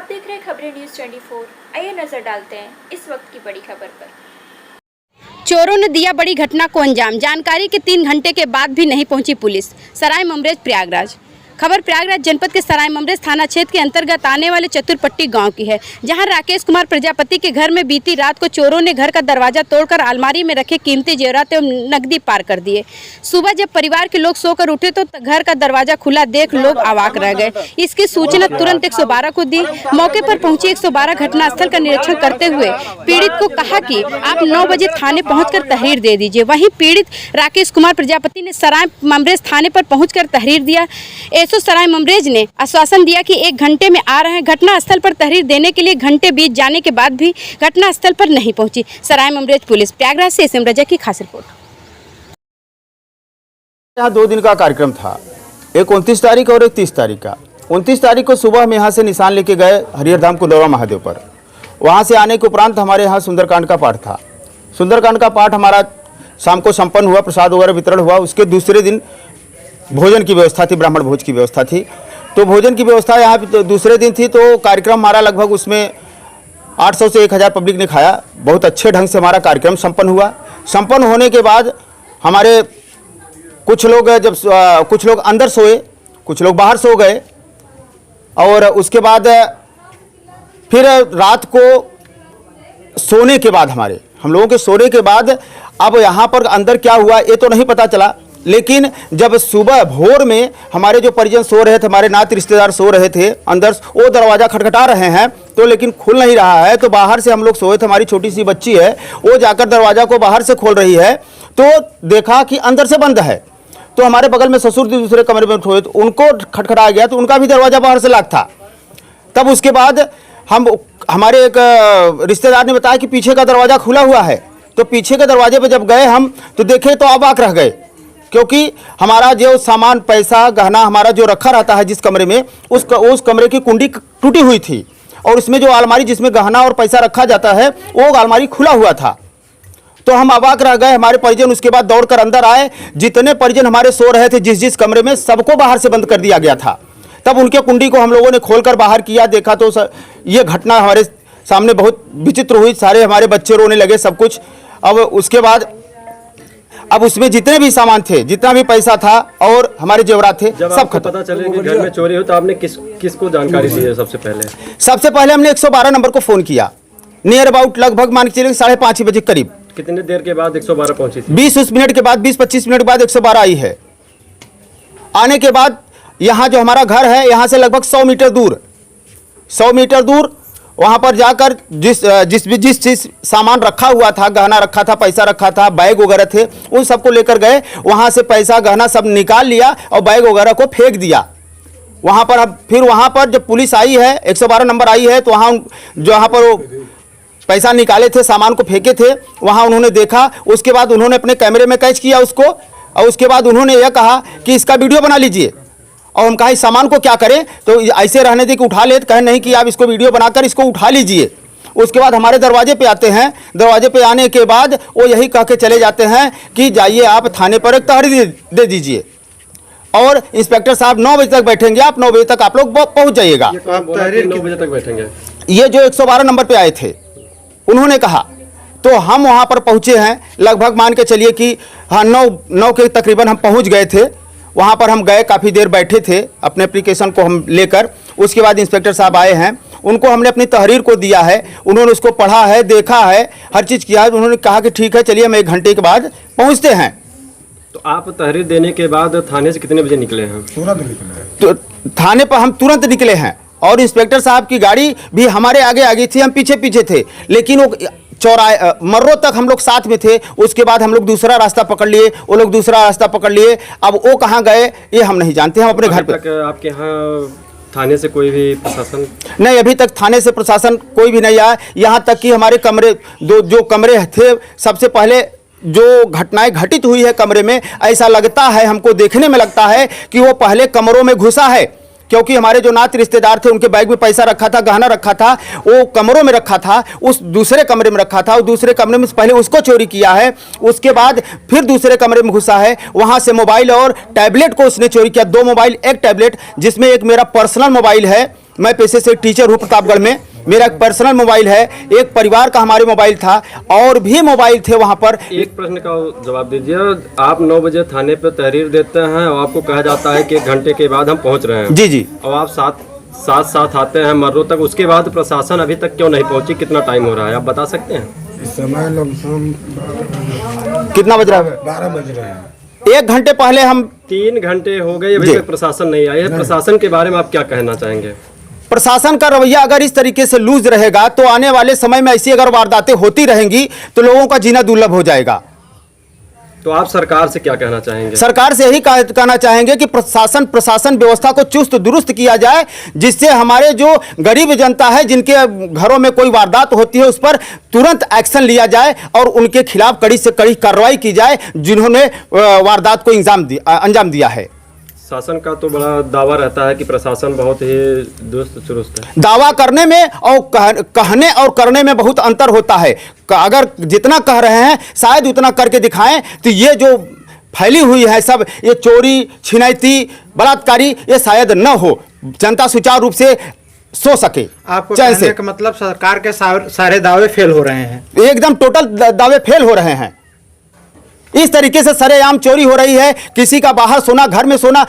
आप देख रहे हैं खबरें न्यूज़ 24। आइए नजर डालते हैं इस वक्त की बड़ी खबर पर। चोरों ने दिया बड़ी घटना को अंजाम। जानकारी के 3 घंटे के बाद भी नहीं पहुंची पुलिस। सराय ममरेज प्रयागराज। खबर प्रयागराज जनपद के सराय ममरेज थाना क्षेत्र के अंतर्गत आने वाले चतुरपट्टी गांव की है, जहां राकेश कुमार प्रजापति के घर में बीती रात को चोरों ने घर का दरवाजा तोड़कर अलमारी में रखे कीमती जेवरात एवं नकदी पार कर दिए। सुबह जब परिवार के लोग सोकर उठे तो घर का दरवाजा खुला देख लोग अवाक रह गए। इसकी सूचना तुरंत 112 को दी। मौके पर पहुंची 112 घटनास्थल का निरीक्षण करते हुए पीड़ित को कहा कि आप 9 बजे थाने पहुंचकर तहरीर दे दीजिए। वहीं पीड़ित राकेश कुमार प्रजापति ने सराय ममरेज थाने पर पहुंचकर तहरीर दिया। एसओ सराय ममरेज ने आश्वासन दिया कि 1 घंटे में आ रहे हैं। घटनास्थल पर तहरीर देने के लिए घंटे बीत जाने के बाद भी घटनास्थल पर नहीं पहुंची। सराय ममरेज पुलिस। प्रयागराज से एसएम रजा की खास रिपोर्ट। यहाँ 2 दिन का कार्यक्रम था, एक 29 तारीख और एक 30 तारीख का। 29 तारीख को सुबह में यहाँ से निशान लेके गए हरिहर धाम कुलौरा महादेव पर। वहाँ से आने के उपरांत हमारे यहाँ सुंदरकांड का पाठ था। सुंदरकांड का पाठ हमारा शाम को संपन्न हुआ, प्रसाद वगैरह वितरण हुआ। उसके दूसरे दिन भोजन की व्यवस्था थी, ब्राह्मण भोज की व्यवस्था थी। तो भोजन की व्यवस्था यहाँ पे दूसरे दिन थी, तो कार्यक्रम हमारा लगभग उसमें 800 से 1000 पब्लिक ने खाया। बहुत अच्छे ढंग से हमारा कार्यक्रम संपन्न हुआ। संपन्न होने के बाद हमारे कुछ लोग कुछ लोग अंदर सोए, कुछ लोग बाहर सो गए। और उसके बाद फिर रात को सोने के बाद हम लोगों के सोने के बाद अब यहाँ पर अंदर क्या हुआ ये तो नहीं पता चला। लेकिन जब सुबह भोर में हमारे जो परिजन सो रहे थे, हमारे नाते रिश्तेदार सो रहे थे अंदर, वो दरवाज़ा खटखटा रहे हैं तो लेकिन खुल नहीं रहा है। तो बाहर से हम लोग सोए थे, हमारी छोटी सी बच्ची है, वो जाकर दरवाज़ा को बाहर से खोल रही है तो देखा कि अंदर से बंद है। तो हमारे बगल में ससुर दूसरे कमरे में सोए तो उनको खटखटाया गया, तो उनका भी दरवाज़ा बाहर से लॉक था। तब उसके बाद हमारे एक रिश्तेदार ने बताया कि पीछे का दरवाज़ा खुला हुआ है। तो पीछे के दरवाजे पर जब गए हम तो देखे तो अवाक रह गए, क्योंकि हमारा जो सामान, पैसा, गहना हमारा जो रखा रहता है जिस कमरे में, उस कमरे की कुंडी टूटी हुई थी और उसमें जो अलमारी जिसमें गहना और पैसा रखा जाता है वो अलमारी खुला हुआ था। तो हम अवाक रह गए। हमारे परिजन उसके बाद दौड़कर अंदर आए। जितने परिजन हमारे सो रहे थे जिस कमरे में, सबको बाहर से बंद कर दिया गया था। तब उनके कुंडी को हम लोगों ने खोलकर बाहर किया, देखा तो ये घटना हमारे सामने बहुत विचित्र हुई। सारे हमारे बच्चे रोने लगे, सब कुछ। अब उसके बाद अब उसमें जितने भी सामान थे, जितना भी पैसा था और हमारे जेवरात थे, सब खत्म। पता चले कि घर में चोरी हो तो आपने किसको जानकारी दी है? सबसे पहले हमने 112 नंबर को फोन किया। नियर अबाउट लगभग मान के चलिए 5:30 बजे करीब। कितने देर के बाद 112 पहुंची थी? 20 मिनट के बाद, 20-25 मिनट के बाद 112 आई है। आने के बाद यहाँ जो हमारा घर है, यहाँ से लगभग 100 मीटर दूर वहाँ पर जाकर जिस चीज सामान रखा हुआ था, गहना रखा था, पैसा रखा था, बैग वगैरह थे, उन सबको लेकर गए। वहाँ से पैसा गहना सब निकाल लिया और बैग वगैरह को फेंक दिया वहाँ पर। अब फिर वहाँ पर जब पुलिस आई है, 112 नंबर आई है, तो वहाँ जहाँ पर वो पैसा निकाले थे, सामान को फेंके थे, वहाँ उन्होंने देखा। उसके बाद उन्होंने अपने कैमरे में कैच किया उसको, और उसके बाद उन्होंने यह कहा कि इसका वीडियो बना लीजिए। और हम कहा इस सामान को क्या करें, तो ऐसे रहने दे कि उठा ले, कहे नहीं कि आप इसको वीडियो बनाकर इसको उठा लीजिए। उसके बाद हमारे दरवाजे पे आते हैं। दरवाजे पे आने के बाद वो यही कह के चले जाते हैं कि जाइए आप थाने पर एक तहरीर दे दीजिए और इंस्पेक्टर साहब 9 बजे तक बैठेंगे, आप 9 बजे तक आप लोग पहुँच जाइएगा। 9 बजे तक बैठेंगे? ये जो 112 नंबर पर आए थे उन्होंने कहा। तो हम वहाँ पर पहुँचे हैं, लगभग मान के चलिए कि हाँ 9 के तकरीबन हम पहुँच गए थे। वहाँ पर हम गए, काफ़ी देर बैठे थे अपने एप्लीकेशन को हम लेकर। उसके बाद इंस्पेक्टर साहब आए हैं, उनको हमने अपनी तहरीर को दिया है। उन्होंने उसको पढ़ा है, देखा है, हर चीज़ किया है। उन्होंने कहा कि ठीक है चलिए हम 1 घंटे के बाद पहुँचते हैं। तो आप तहरीर देने के बाद थाने से कितने बजे निकले हैं? तुरंत निकले। तो थाने पर हम तुरंत निकले हैं और इंस्पेक्टर साहब की गाड़ी भी हमारे आगे थी, हम पीछे थे। लेकिन वो चौराहे मर्रों तक हम लोग साथ में थे। उसके बाद हम लोग दूसरा रास्ता पकड़ लिए, वो लोग दूसरा रास्ता पकड़ लिए। अब वो कहाँ गए ये हम नहीं जानते। हम अपने घर पे। आपके यहाँ थाने से कोई भी प्रशासन? नहीं, अभी तक थाने से प्रशासन कोई भी नहीं आया। यहाँ तक कि हमारे कमरे जो कमरे थे, सबसे पहले जो घटनाएं घटित हुई है कमरे में, ऐसा लगता है, हमको देखने में लगता है कि वो पहले कमरों में घुसा है, क्योंकि हमारे जो नाते रिश्तेदार थे उनके बैग में पैसा रखा था, गहना रखा था, वो कमरों में रखा था, उस दूसरे कमरे में रखा था। उस दूसरे कमरे में पहले उसको चोरी किया है, उसके बाद फिर दूसरे कमरे में घुसा है, वहां से मोबाइल और टैबलेट को उसने चोरी किया। 2 मोबाइल, 1 टैबलेट, जिसमें एक मेरा पर्सनल मोबाइल है मैं पेशे से टीचर हूँ प्रतापगढ़ में। मेरा एक पर्सनल मोबाइल है, एक परिवार का हमारे मोबाइल था, और भी मोबाइल थे वहाँ पर। एक प्रश्न का जवाब दीजिए। आप 9 बजे थाने पे तहरीर देते हैं और आपको कहा जाता है कि 1 घंटे के बाद हम पहुँच रहे हैं। जी जी। और आप साथ आते हैं मर्रों तक, उसके बाद प्रशासन अभी तक क्यों नहीं पहुंची? कितना टाइम हो रहा है आप बता सकते हैं? इस समय लमसम कितना बज रहा है? 12 बज रहे हैं। 1 घंटे पहले हम 3 घंटे हो गए, अभी जी। तक प्रशासन नहीं आया है। प्रशासन के बारे में आप क्या कहना चाहेंगे? प्रशासन का रवैया अगर इस तरीके से लूज रहेगा तो आने वाले समय में ऐसी अगर वारदातें होती रहेंगी तो लोगों का जीना दुर्लभ हो जाएगा। तो आप सरकार से क्या कहना चाहेंगे? सरकार से यही कहना चाहेंगे कि प्रशासन व्यवस्था को चुस्त दुरुस्त किया जाए, जिससे हमारे जो गरीब जनता है, जिनके घरों में कोई वारदात होती है, उस पर तुरंत एक्शन लिया जाए और उनके खिलाफ कड़ी से कड़ी कार्रवाई की जाए जिन्होंने वारदात को अंजाम दिया है। शासन का तो बड़ा दावा रहता है कि प्रशासन बहुत ही दुरुस्त चुरुस्त है। दावा करने में और कहने और करने में बहुत अंतर होता है। अगर जितना कह रहे हैं शायद उतना करके दिखाएं तो ये जो फैली हुई है सब, ये चोरी छिनैती बलात्कारी, ये शायद न हो, जनता सुचारू रूप से सो सके। आपको कहने का मतलब सरकार के सारे दावे फेल हो रहे हैं? एकदम टोटल दावे फेल हो रहे हैं। इस तरीके से सरेआम चोरी हो रही है, किसी का बाहर सोना, घर में सोना।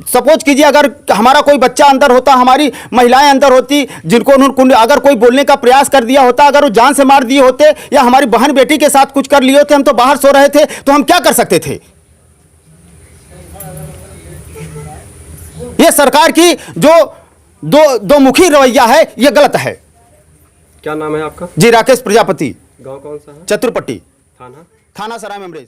सपोज कीजिए अगर हमारा कोई बच्चा अंदर होता, हमारी महिलाएं अंदर होती, जिनको उन्होंने अगर कोई बोलने का प्रयास कर दिया होता, अगर वो जान से मार दिए होते, या हमारी बहन बेटी के साथ कुछ कर लिए होते, हम तो बाहर सो रहे थे, तो हम क्या कर सकते थे? ये सरकार की जो दो मुखी रवैया है, ये गलत है। क्या नाम है आपका? जी, राकेश प्रजापति। गांव कौन सा है? चतुरपट्टी, थाना? थाना सराय ममरेज।